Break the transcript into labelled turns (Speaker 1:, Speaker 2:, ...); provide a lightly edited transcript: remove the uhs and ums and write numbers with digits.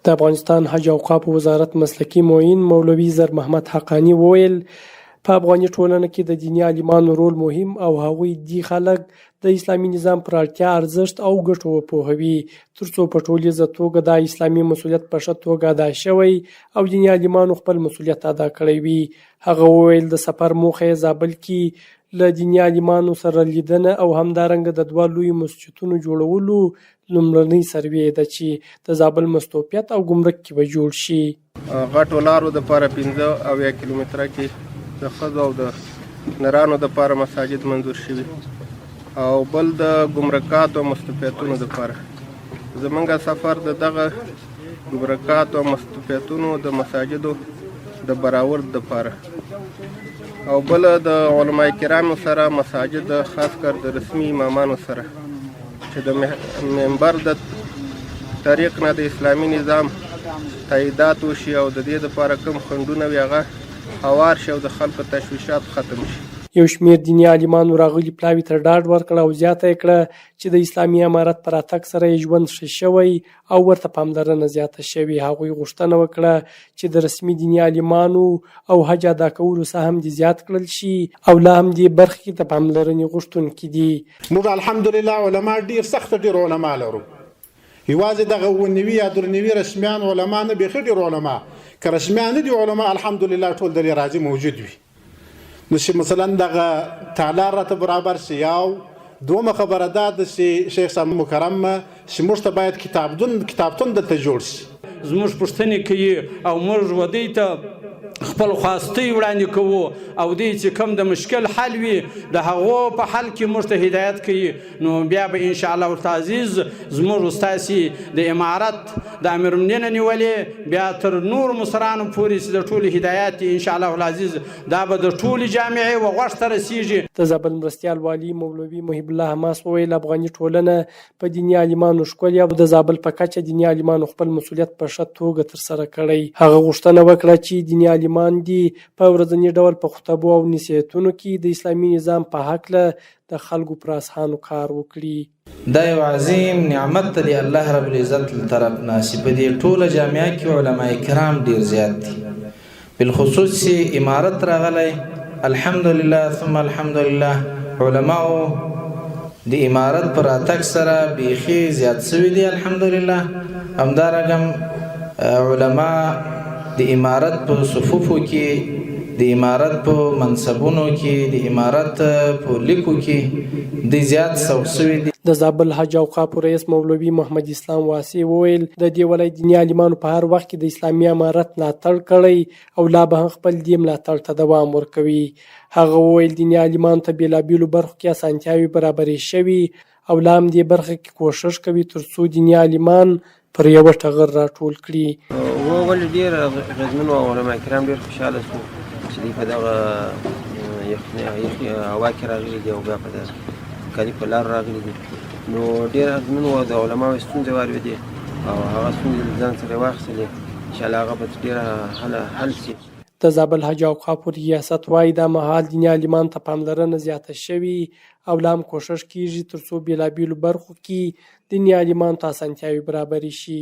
Speaker 1: د افغانستان حج او اوقافو وزارت مسلکي معین مولوي زر محمد حقانی وویل په افغاني ټولنه کې د دیني عالمانو رول مهم او هغوی دي خلک د اسلامي نظام پر اړتیا ارزښت او ګټو وپوهوي ترڅو په ټولیزه توګه د اسلامي مسؤلیت په ښه توګه ادا شوی او دیني عالمانو خپل مسؤلیت ادا کړی وي. هغه وویل د سفر موخه یې زابل کې له دیني عالمانو سره لیدنه او همدارنګه د دوه لویو مسجدونو جوړولو لومړنۍ سروې ده چې د زابل مستوفیت او ګمرک کې به جوړ شي.
Speaker 2: غټو لارو دپاره 15 کیلومتره کې د ښځو او د نرانو دپاره مساجد منظور شوي او بل د ګمرکاتو او مستوفیتونو دپاره. زمونږ سفر د دغه ګمرکاتو او مستوفیتونو د مساجدو د براورد دپاره او بل د علماء کرامو سره مساجد خاص کر د رسمي امامانو سره چې د منبر د طریق نه د اسلامي نظام تاییدات وشي او د دې دپاره کوم خنډونه وي هغه هوار شي او د خلکو تشویشات ختم شي.
Speaker 1: یو شمېر دیني عالمانو راغلي پلاوي ته ډاډ ورکړ او زیاته یې کړه چې د اسلامي امارت په راتګ سره یې ژوند ښه شوی او ورته پاملرنه زیاته شوې. هغوی غوښتنه وکړه چې د رسمي دیني عالمانو او حج ادا کولو سهم دې زیات کړل شي او لا هم دې برخې کې د پاملرنې غوښتونکي دي.
Speaker 3: موږ الحمدلله علما ډېر علما لرو. یوازې دغه 9 یا 3 رسمیان علما نه بیخي ډېر علما که رسمیان نه دي علما الحمدلله ټول دلې راځي موجود وي. نو چې مثلا دغه تالار راته برابر شي او دومره خبره ده چې شیخ صاحب مکرم چې موږ ته باید کتابتون دلته جوړ شي.
Speaker 4: زموږ پوښتنې کوي او موږ ودې ته خپل خواستۍ وړاندې کوو او دوی چې کوم د مشکل حل وي د هغو په حل کې موږ ته هدایت کوي. نو بیا به انشاءالله العزیز زموږ استاسي د امارت د امیرالمؤمنین نیولې بیا تر نور مصرانو پورې چې د ټولو هدایات انشاءالله العزیز دا به د ټولې جامعې و غوږ ته رسیږي.
Speaker 1: د زابل مرستیال والي مولوي محب الله حماس وویل افغاني ټولنه په دیني عالمانو ښکلې او د زابل په کچه دیني عالمانو خپل مسؤلیت په ښه توګه ترسره کړی. هغه غوښتنه وکړه چې دیني عالمان دي په ورځني ډول په خطبو او نصیحتونو کې د اسلامي نظام په هکله د خلکو پر اسانو کار وکړي.
Speaker 5: دا یو عظیم نعمت دی الله رب العزت له طرف نه چې په دې ټوله جامعه کې علما کرام ډیر زیات دي بالخصوص چې امارت راغلی الحمدلله ثم الحمدلله علماو د امارت پر راتګ سره بیخي زیات شوي دي الحمدلله. همدارنګه علما د امارت په صفوفو کې د امارت په منصبونو کې د امارت په لیکو کې د زیات سوق شوي دي.
Speaker 1: د زابل حج او اوقافو رئیس مولوي محمد اسلام واسي وویل د دې ولایت دیني عالمانو په هر وخت کې د اسلامي امارت ملاتړ کړی او لا به هم خپل دې ملاتړ ته دوام ورکوي. هغه وویل دیني عالمانو ته بېلابېلو برخو کې اسانتیاوې برابرې شوي او لا هم دې برخه کې کوښښ کوي ترڅو دیني عالمان پر یوه ټغر راټول کړي.
Speaker 6: ولې ډېر غزمن او علما کرام ډېر خوشحاله شو چې دوی په دغه یخني هوا کې راغلي دي او بیا په دغه کالي په لار راغلي دي. نو ډېر غزمن و د علماو ستونزې واورېدې او هغه ستونزې له ځان سره یې واخیستلې. انشاءالله هغه به ډېره حل شي.
Speaker 1: د زابل حج او اوقافو ریاست وایي دا مهال دیني عالمانو ته پاملرنه زیاته شوې او لا هم کوښښ کیږي ترڅو بېلابېلو برخو کې دیني عالمانو ته اسانتیاوې برابرې شي.